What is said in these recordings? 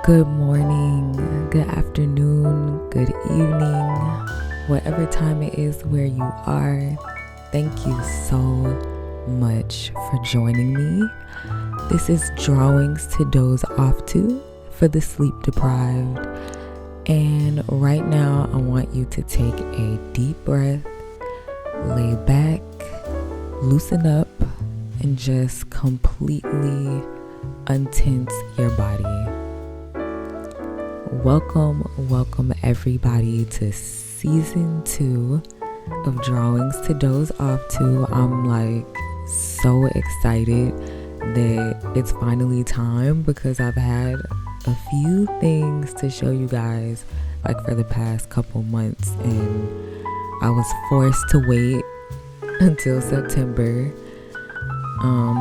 Good morning, good afternoon, good evening, whatever time it is where you are. Thank you so much for joining me. This is Drawings to Doze Off To for the sleep-deprived. And right now, I want you to take a deep breath, lay back, loosen up, and just completely untense your body. Welcome everybody to season 2 of Drawings to Doze Off To. I'm so excited that it's finally time because I've had a few things to show you guys for the past couple months, and I was forced to wait until September.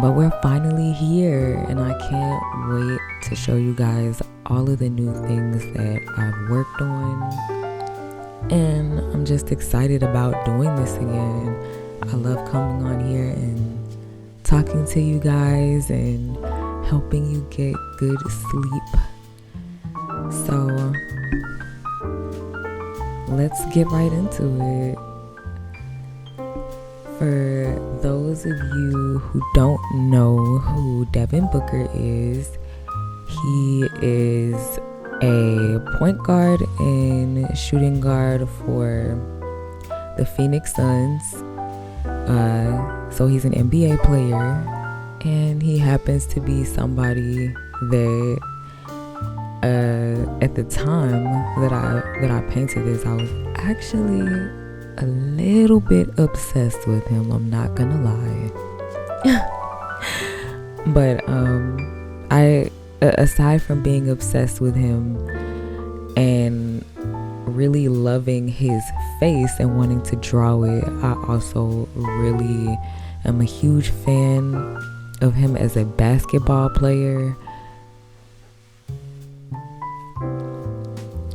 But we're finally here, and I can't wait to show you guys all of the new things that I've worked on. And I'm just excited about doing this again. I love coming on here and talking to you guys and helping you get good sleep. So let's get right into it. For those of you who don't know who Devin Booker is, he is a point guard and shooting guard for the Phoenix Suns. So he's an NBA player, and he happens to be somebody that at the time that I painted this, I was actually a little bit obsessed with him, I'm not gonna lie. But I aside from being obsessed with him and really loving his face and wanting to draw it, I also really am a huge fan of him as a basketball player.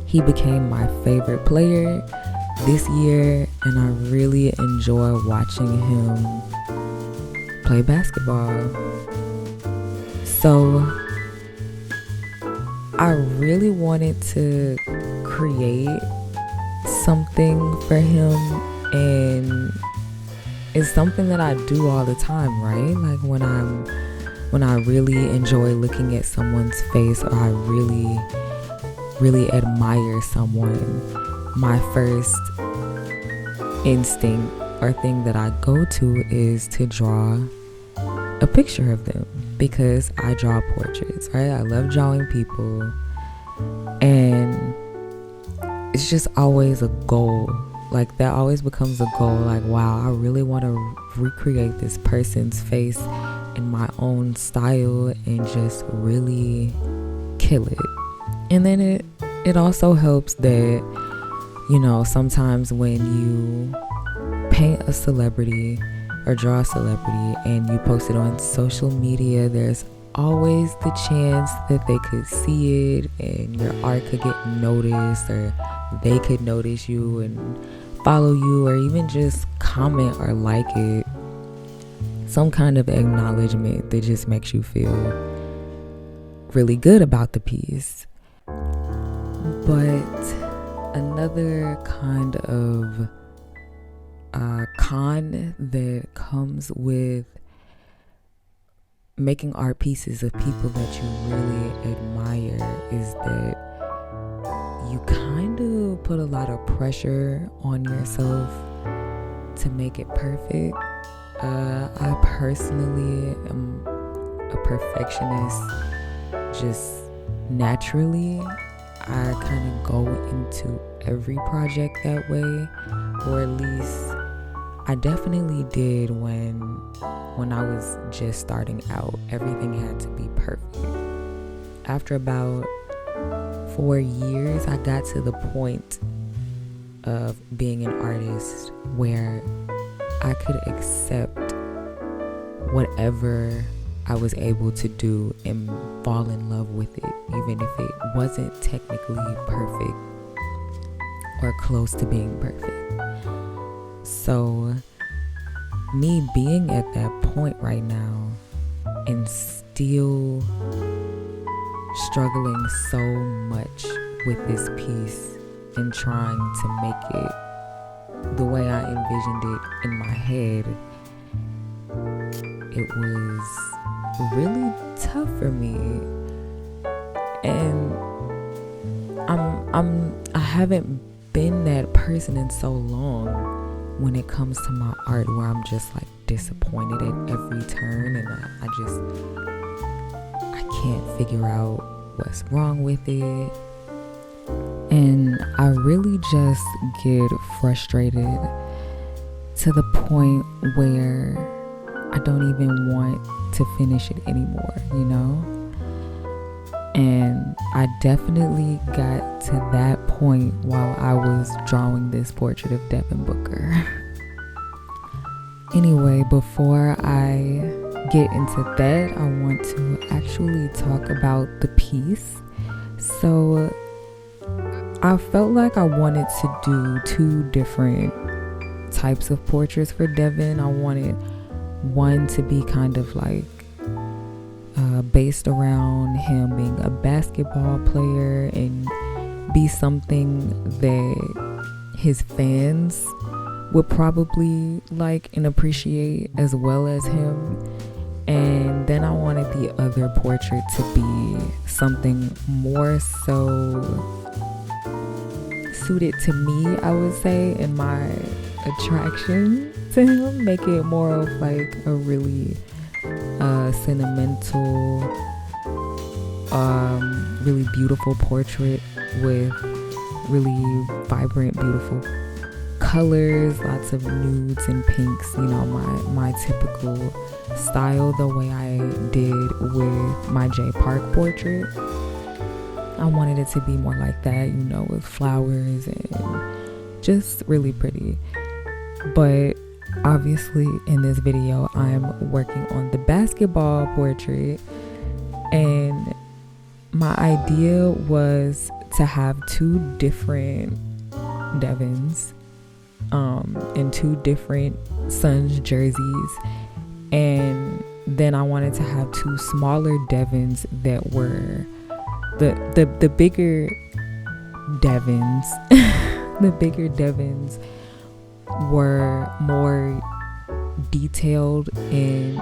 He became my favorite player this year, and I really enjoy watching him play basketball. So I really wanted to create something for him, and it's something that I do all the time, right? Like when I really enjoy looking at someone's face, or I really admire someone, my first instinct or thing that I go to is to draw a picture of them, because I draw portraits, right? I love drawing people, and it's just always a goal. That always becomes a goal. Wow, I really want to recreate this person's face in my own style and just really kill it. And then it also helps that, sometimes when you paint a celebrity or draw a celebrity and you post it on social media, there's always the chance that they could see it and your art could get noticed, or they could notice you and follow you, or even just comment or like it. Some kind of acknowledgement that just makes you feel really good about the piece. But another kind of con that comes with making art pieces of people that you really admire is that you kind of put a lot of pressure on yourself to make it perfect. I personally am a perfectionist just naturally. I kind of go into every project that way, or at least I definitely did when I was just starting out. Everything had to be perfect. After about 4 years, I got to the point of being an artist where I could accept whatever I was able to do and fall in love with it, even if it wasn't technically perfect or close to being perfect. So me being at that point right now and still struggling so much with this piece and trying to make it the way I envisioned it in my head. It was really tough for me, and I haven't been that person in so long when it comes to my art, where I'm just like disappointed at every turn, and I can't figure out what's wrong with it, and I really just get frustrated to the point where I don't even want to finish it anymore, you know? And I definitely got to that point while I was drawing this portrait of Devin Booker. Anyway, before I get into that, I want to actually talk about the piece. So I felt like I wanted to do two different types of portraits for Devin. I wanted one to be kind of like based around him being a basketball player and be something that his fans would probably like and appreciate as well as him. And then I wanted the other portrait to be something more so suited to me, I would say, and my attraction to him. Make it more of like a really sentimental, really beautiful portrait with really vibrant, beautiful colors, lots of nudes and pinks, you know, my typical style, the way I did with my J Park portrait. I wanted it to be more like that, you know, with flowers and just really pretty. But obviously in this video I'm working on the basketball portrait, and my idea was to have two different Devins in two different Suns jerseys, and then I wanted to have two smaller Devins that were the bigger Devins the bigger Devins were more detailed in,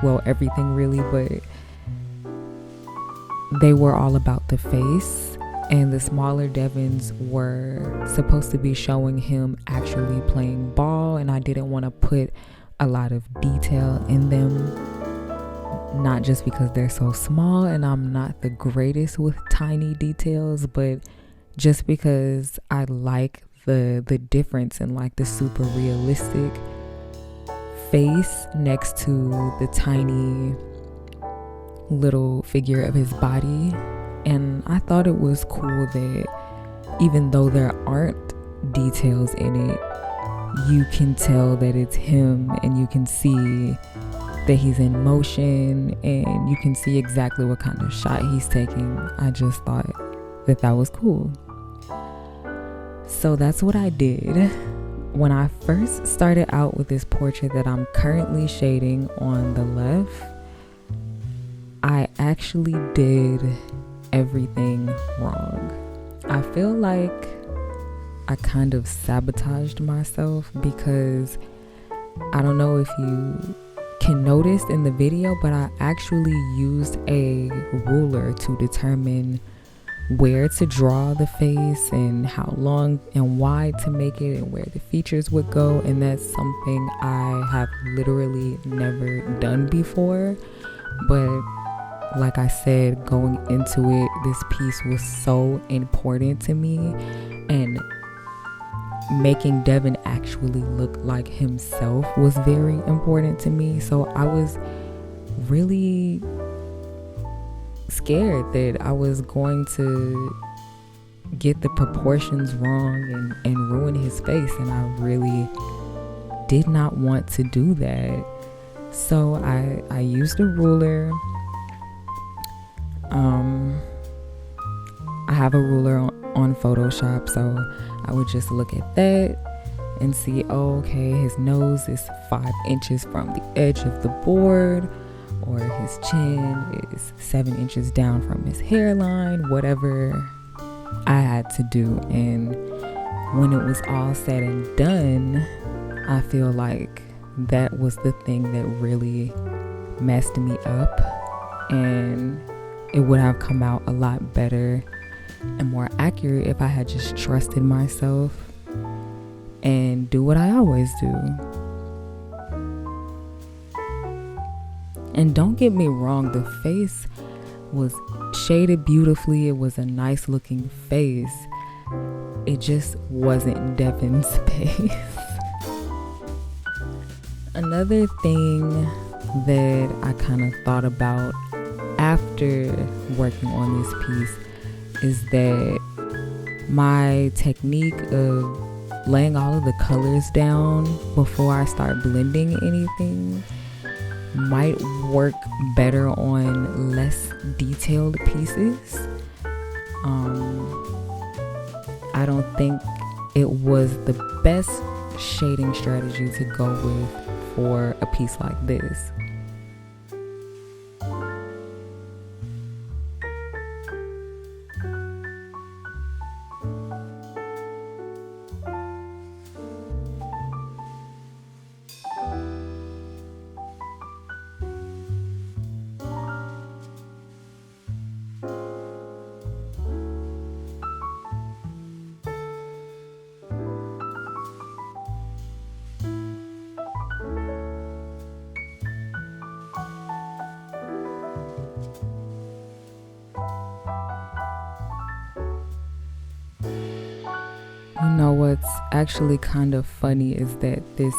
well, everything really, but they were all about the face, and the smaller Devins were supposed to be showing him actually playing ball, and I didn't want to put a lot of detail in them, not just because they're so small and I'm not the greatest with tiny details, but just because I like the difference in like the super realistic face next to the tiny little figure of his body. And I thought it was cool that even though there aren't details in it, you can tell that it's him, and you can see that he's in motion, and you can see exactly what kind of shot he's taking. I just thought that was cool. So that's what I did. When I first started out with this portrait that I'm currently shading on the left, I actually did everything wrong. I feel like I kind of sabotaged myself, because I don't know if you can notice in the video, but I actually used a ruler to determine where to draw the face and how long and wide to make it and where the features would go, and that's something I have literally never done before. But like I said, going into it, this piece was so important to me, and making Devin actually look like himself was very important to me. So I was really scared that I was going to get the proportions wrong and ruin his face, and I really did not want to do that. So I used a ruler. I have a ruler on Photoshop, so I would just look at that and see, oh, okay, his nose is 5 inches from the edge of the board, or his chin is 7 inches down from his hairline, whatever I had to do. And when it was all said and done, I feel like that was the thing that really messed me up, and it would have come out a lot better and more accurate if I had just trusted myself and do what I always do. And don't get me wrong, the face was shaded beautifully. It was a nice looking face. It just wasn't Devin's face. Another thing that I kind of thought about after working on this piece is that my technique of laying all of the colors down before I start blending anything might work better on less detailed pieces. I don't think it was the best shading strategy to go with for a piece like this. You know what's actually kind of funny is that this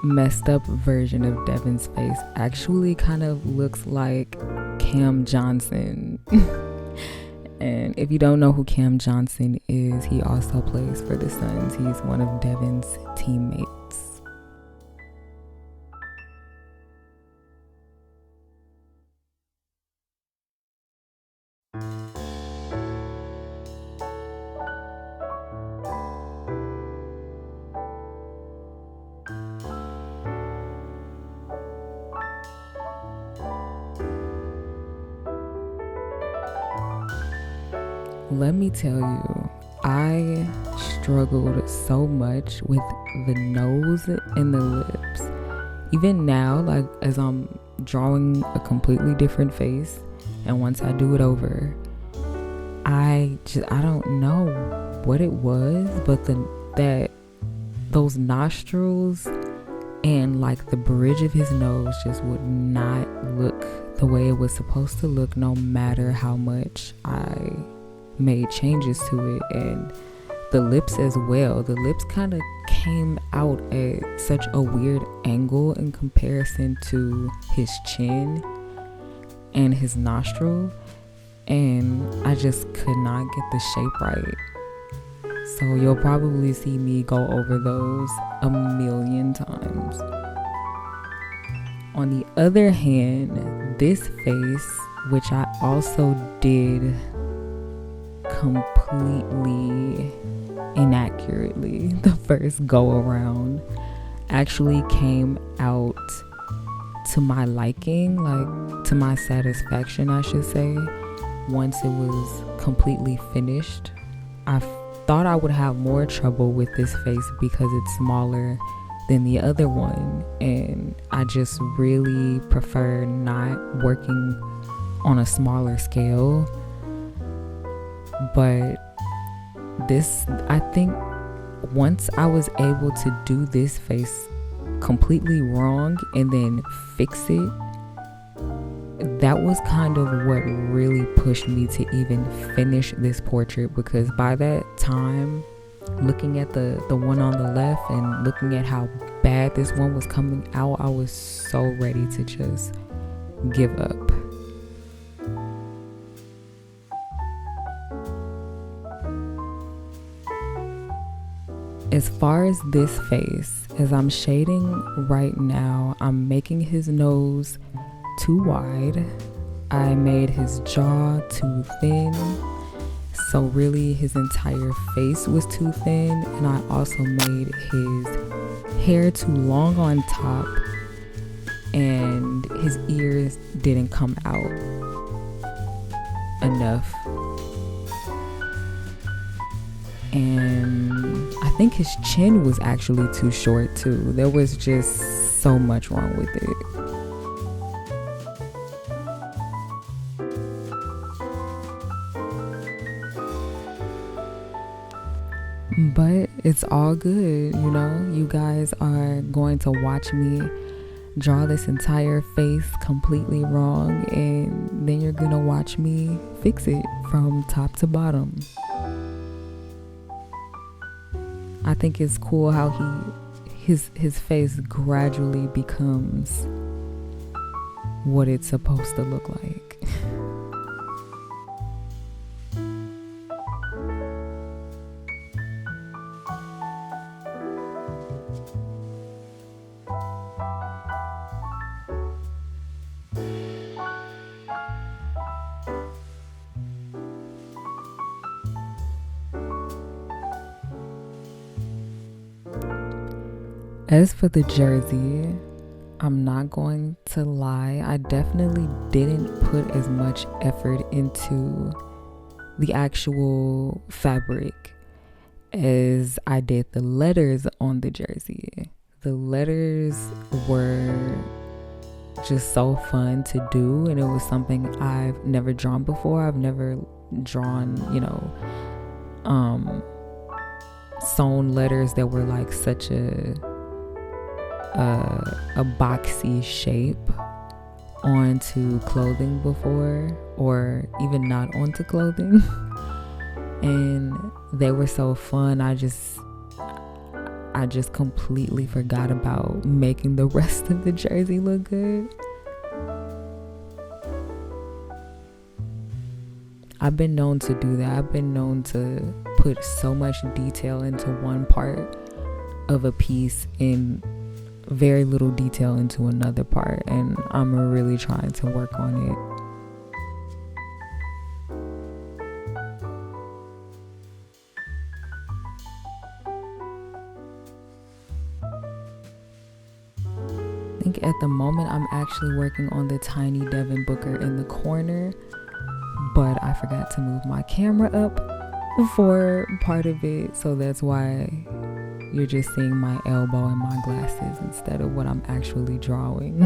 messed up version of Devin's face actually kind of looks like Cam Johnson. And if you don't know who Cam Johnson is, he also plays for the Suns. He's one of Devin's teammates. Let me tell you, I struggled so much with the nose and the lips. Even now, like as I'm drawing a completely different face, and once I do it over, I don't know what it was, but those nostrils and like the bridge of his nose just would not look the way it was supposed to look, no matter how much I made changes to it. And the lips as well. The lips kind of came out at such a weird angle in comparison to his chin and his nostril, and I just could not get the shape right. So you'll probably see me go over those a million times. On the other hand, this face, which I also did completely inaccurately the first go around, actually came out to my liking, like to my satisfaction, I should say, once it was completely finished. I thought I would have more trouble with this face because it's smaller than the other one, and I just really prefer not working on a smaller scale. But this, I think once I was able to do this face completely wrong and then fix it, that was kind of what really pushed me to even finish this portrait, because by that time, looking at the one on the left and looking at how bad this one was coming out, I was so ready to just give up. As far as this face, as I'm shading right now, I'm making his nose too wide. I made his jaw too thin. So really his entire face was too thin, and I also made his hair too long on top and his ears didn't come out enough. And I think his chin was actually too short too. There was just so much wrong with it. But it's all good, you know. You guys are going to watch me draw this entire face completely wrong, and then you're gonna watch me fix it from top to bottom. I think it's cool how his face gradually becomes what it's supposed to look like. As for the jersey, I'm not going to lie, I definitely didn't put as much effort into the actual fabric as I did the letters on the jersey. The letters were just so fun to do, and it was something I've never drawn before. I've never drawn, sewn letters that were like such a boxy shape onto clothing before, or even not onto clothing. And they were so fun. I just completely forgot about making the rest of the jersey look good. I've been known to do that. I've been known to put so much detail into one part of a piece and very little detail into another part, and I'm really trying to work on it. I think at the moment I'm actually working on the tiny Devin Booker in the corner, but I forgot to move my camera up for part of it, so that's why you're just seeing my elbow and my glasses instead of what I'm actually drawing.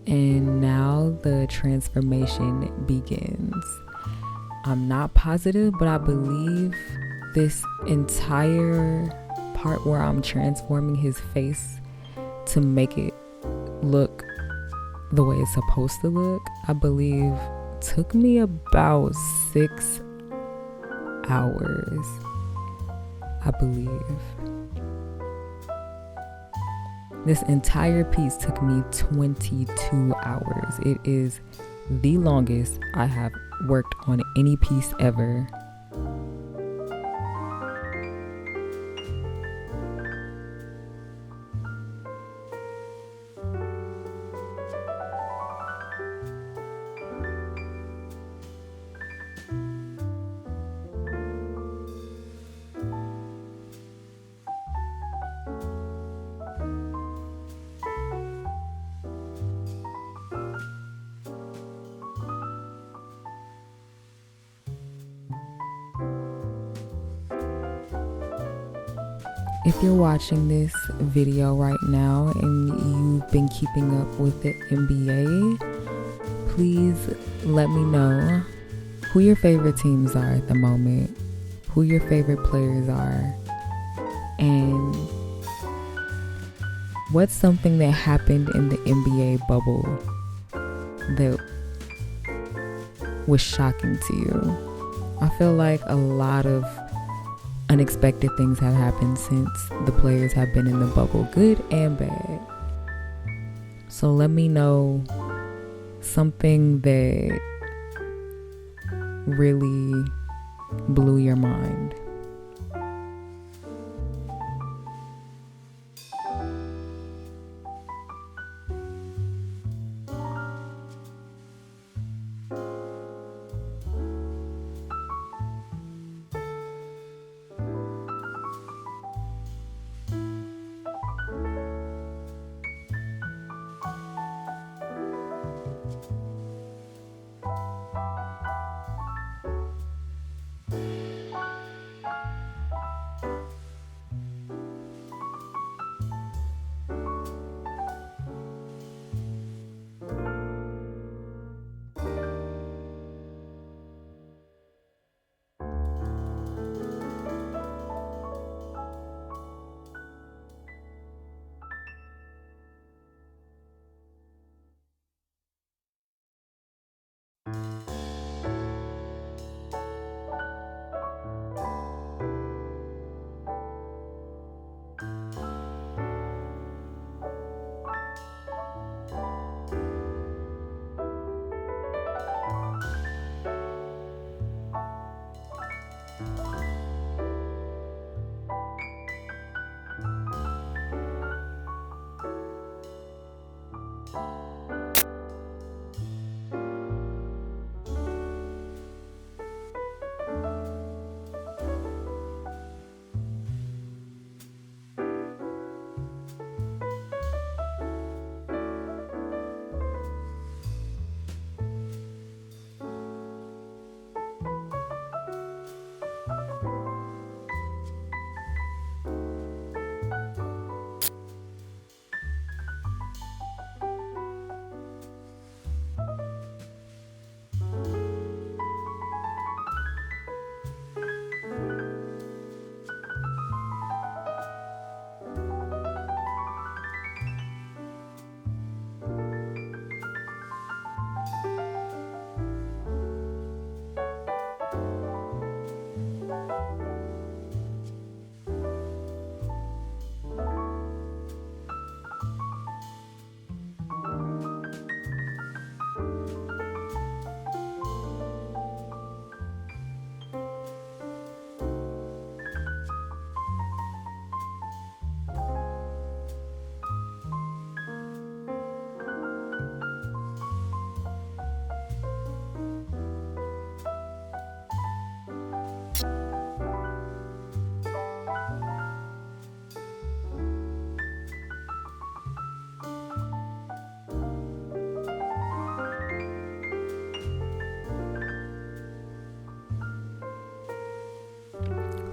And now the transformation begins. I'm not positive, but I believe this entire part where I'm transforming his face to make it look the way it's supposed to look, I believe took me about 6 hours. I believe this entire piece took me 22 hours. It is the longest I have worked on any piece ever. If you're watching this video right now and you've been keeping up with the NBA, please let me know who your favorite teams are at the moment, who your favorite players are, and what's something that happened in the NBA bubble that was shocking to you. I feel like a lot of unexpected things have happened since the players have been in the bubble, good and bad. So let me know something that really blew your mind.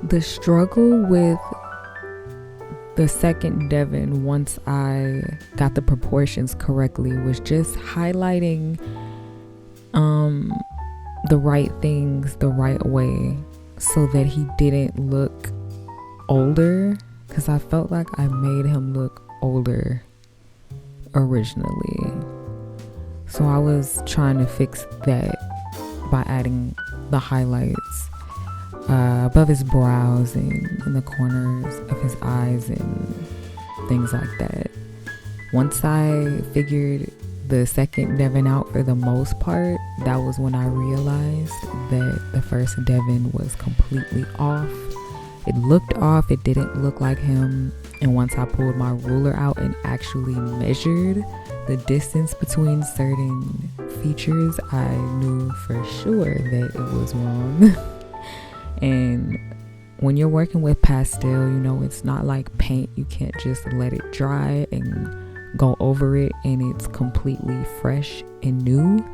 The struggle with the second Devin, once I got the proportions correctly, was just highlighting the right things the right way so that he didn't look older, because I felt like I made him look older originally. So I was trying to fix that by adding the highlights above his brows and in the corners of his eyes and things like that. Once I figured the second Devin out for the most part, that was when I realized that the first Devin was completely off. It looked off, it didn't look like him. And once I pulled my ruler out and actually measured the distance between certain features, I knew for sure that it was wrong. And when you're working with pastel, you know, it's not like paint. You can't just let it dry and go over it and it's completely fresh and new.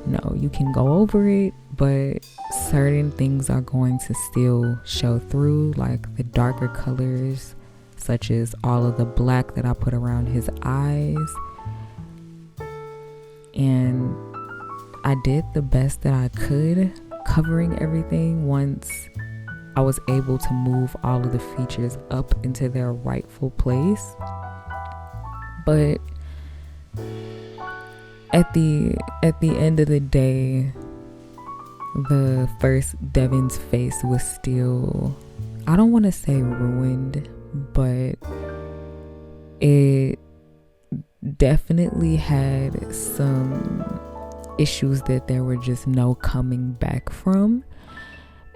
No, you can go over it, but certain things are going to still show through, like the darker colors, such as all of the black that I put around his eyes. And I did the best that I could covering everything once I was able to move all of the features up into their rightful place. But at the end of the day, the first Devin's face was still, I don't want to say ruined, but it definitely had some issues that there were just no coming back from.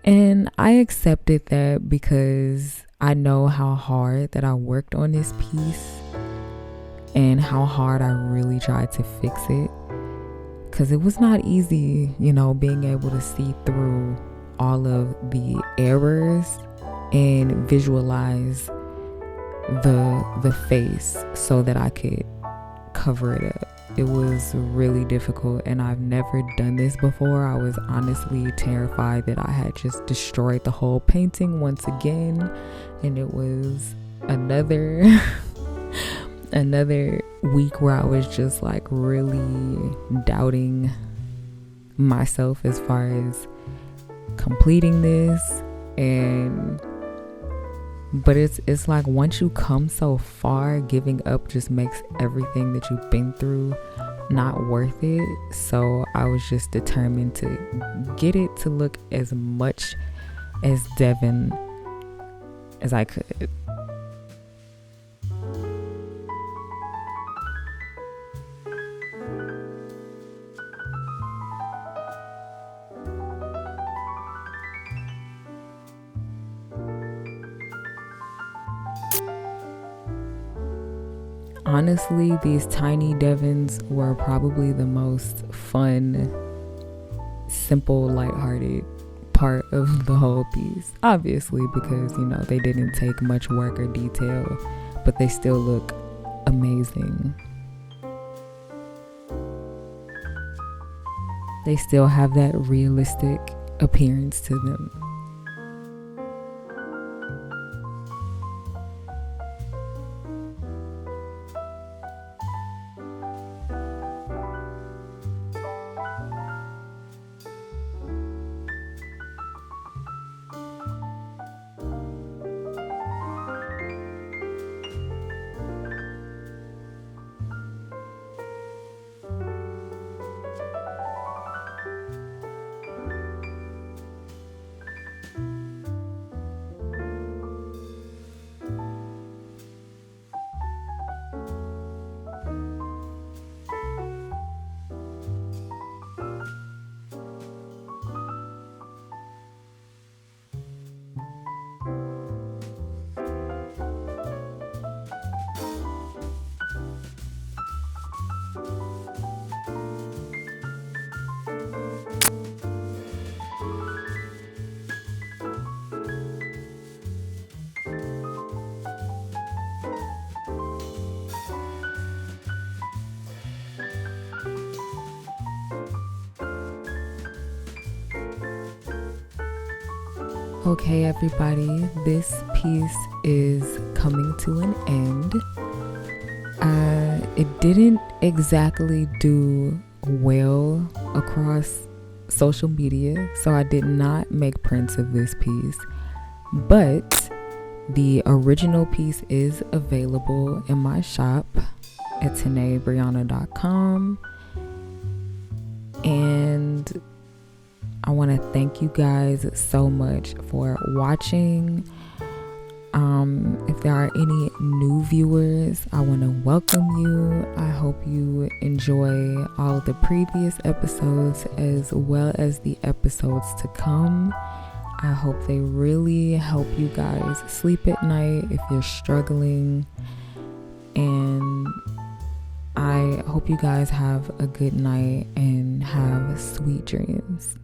And I accepted that because I know how hard that I worked on this piece and how hard I really tried to fix it, because it was not easy, you know, being able to see through all of the errors and visualize the face so that I could cover it up. It was really difficult, and I've never done this before. I was honestly terrified that I had just destroyed the whole painting once again, and it was another another week where I was just like really doubting myself as far as completing this. But it's like once you come so far, giving up just makes everything that you've been through not worth it. So I was just determined to get it to look as much as Devin as I could. Honestly, these tiny Devins were probably the most fun, simple, lighthearted part of the whole piece. Obviously, because, you know, they didn't take much work or detail, but they still look amazing. They still have that realistic appearance to them. Okay, everybody, this piece is coming to an end. It didn't exactly do well across social media, so I did not make prints of this piece, but the original piece is available in my shop at TanaeBrianna.com. And I want to thank you guys so much for watching. If there are any new viewers, I want to welcome you. I hope you enjoy all of the previous episodes as well as the episodes to come. I hope they really help you guys sleep at night if you're struggling. And I hope you guys have a good night and have sweet dreams.